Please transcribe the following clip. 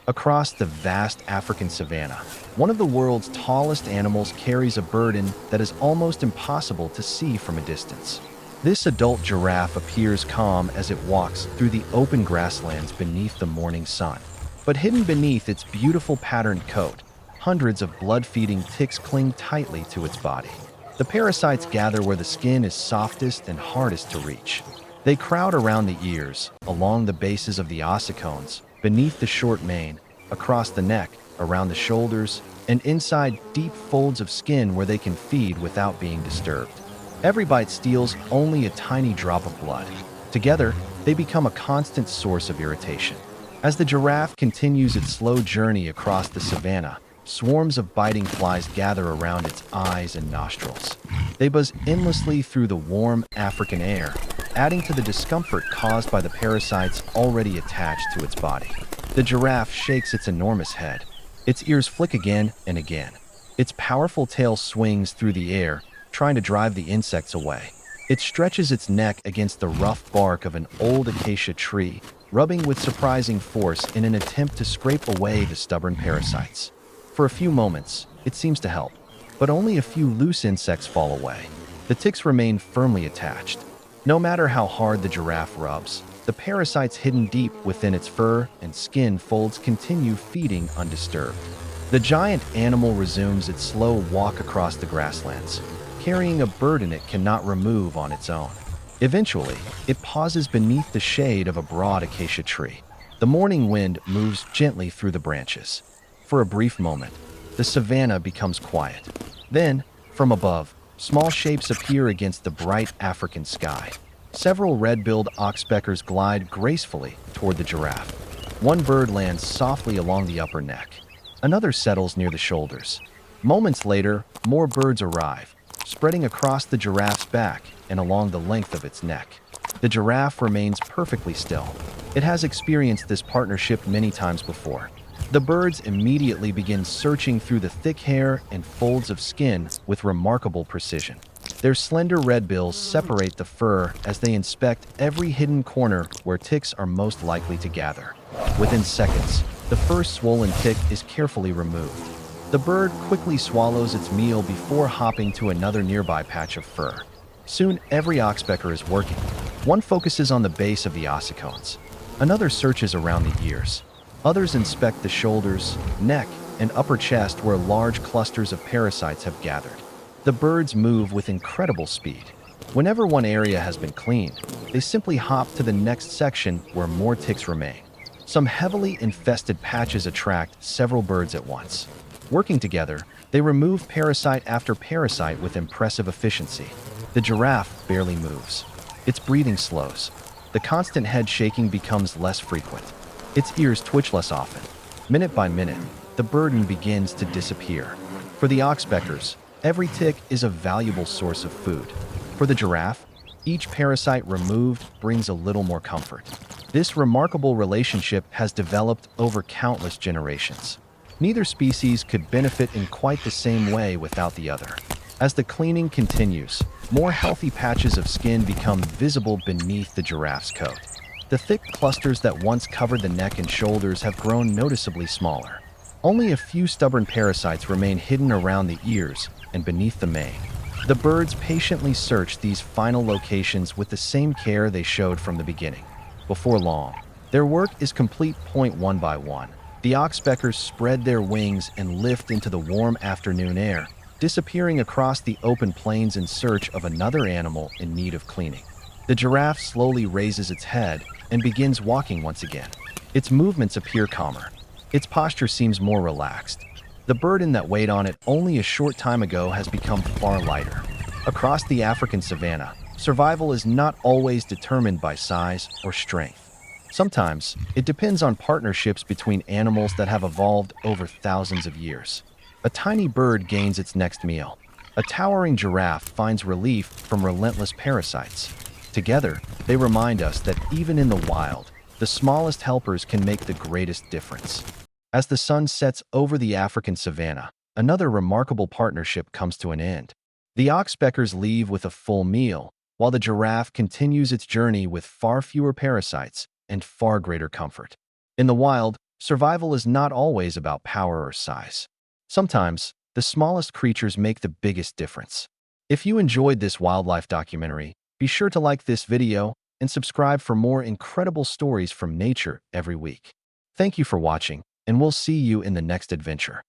Across the vast African savanna, one of the world's tallest animals carries a burden that is almost impossible to see from a distance. This adult giraffe appears calm as it walks through the open grasslands beneath the morning sun. But hidden beneath its beautiful patterned coat, hundreds of blood-feeding ticks cling tightly to its body. The parasites gather where the skin is softest and hardest to reach. They crowd around the ears, along the bases of the ossicones, beneath the short mane, across the neck, around the shoulders, and inside deep folds of skin where they can feed without being disturbed. Every bite steals only a tiny drop of blood. Together, they become a constant source of irritation. As the giraffe continues its slow journey across the savanna, swarms of biting flies gather around its eyes and nostrils. They buzz endlessly through the warm African air, adding to the discomfort caused by the parasites already attached to its body. The giraffe shakes its enormous head. Its ears flick again and again. Its powerful tail swings through the air, trying to drive the insects away. It stretches its neck against the rough bark of an old acacia tree, rubbing with surprising force in an attempt to scrape away the stubborn parasites. For a few moments, it seems to help, but only a few loose insects fall away. The ticks remain firmly attached. No matter how hard the giraffe rubs, the parasites hidden deep within its fur and skin folds continue feeding undisturbed. The giant animal resumes its slow walk across the grasslands, carrying a burden it cannot remove on its own. Eventually, it pauses beneath the shade of a broad acacia tree. The morning wind moves gently through the branches. For a brief moment, the savanna becomes quiet. Then, from above, small shapes appear against the bright African sky. Several red-billed oxpeckers glide gracefully toward the giraffe. One bird lands softly along the upper neck. Another settles near the shoulders. Moments later, more birds arrive, spreading across the giraffe's back and along the length of its neck. The giraffe remains perfectly still. It has experienced this partnership many times before. The birds immediately begin searching through the thick hair and folds of skin with remarkable precision. Their slender red bills separate the fur as they inspect every hidden corner where ticks are most likely to gather. Within seconds, the first swollen tick is carefully removed. The bird quickly swallows its meal before hopping to another nearby patch of fur. Soon, every oxpecker is working. One focuses on the base of the ossicones. Another searches around the ears. Others inspect the shoulders, neck, and upper chest where large clusters of parasites have gathered. The birds move with incredible speed. Whenever one area has been cleaned, they simply hop to the next section where more ticks remain. Some heavily infested patches attract several birds at once. Working together, they remove parasite after parasite with impressive efficiency. The giraffe barely moves. Its breathing slows. The constant head shaking becomes less frequent. Its ears twitch less often. Minute by minute, the burden begins to disappear. For the oxpeckers, every tick is a valuable source of food. For the giraffe, each parasite removed brings a little more comfort. This remarkable relationship has developed over countless generations. Neither species could benefit in quite the same way without the other. As the cleaning continues, more healthy patches of skin become visible beneath the giraffe's coat. The thick clusters that once covered the neck and shoulders have grown noticeably smaller. Only a few stubborn parasites remain hidden around the ears and beneath the mane. The birds patiently search these final locations with the same care they showed from the beginning. Before long, their work is complete. One by one, the oxpeckers spread their wings and lift into the warm afternoon air, disappearing across the open plains in search of another animal in need of cleaning. The giraffe slowly raises its head and begins walking once again. Its movements appear calmer. Its posture seems more relaxed. The burden that weighed on it only a short time ago has become far lighter. Across the African savanna, survival is not always determined by size or strength. Sometimes, it depends on partnerships between animals that have evolved over thousands of years. A tiny bird gains its next meal. A towering giraffe finds relief from relentless parasites. Together, they remind us that even in the wild, the smallest helpers can make the greatest difference. As the sun sets over the African savanna, another remarkable partnership comes to an end. The oxpeckers leave with a full meal, while the giraffe continues its journey with far fewer parasites and far greater comfort. In the wild, survival is not always about power or size. Sometimes, the smallest creatures make the biggest difference. If you enjoyed this wildlife documentary, be sure to like this video and subscribe for more incredible stories from nature every week. Thank you for watching, and we'll see you in the next adventure.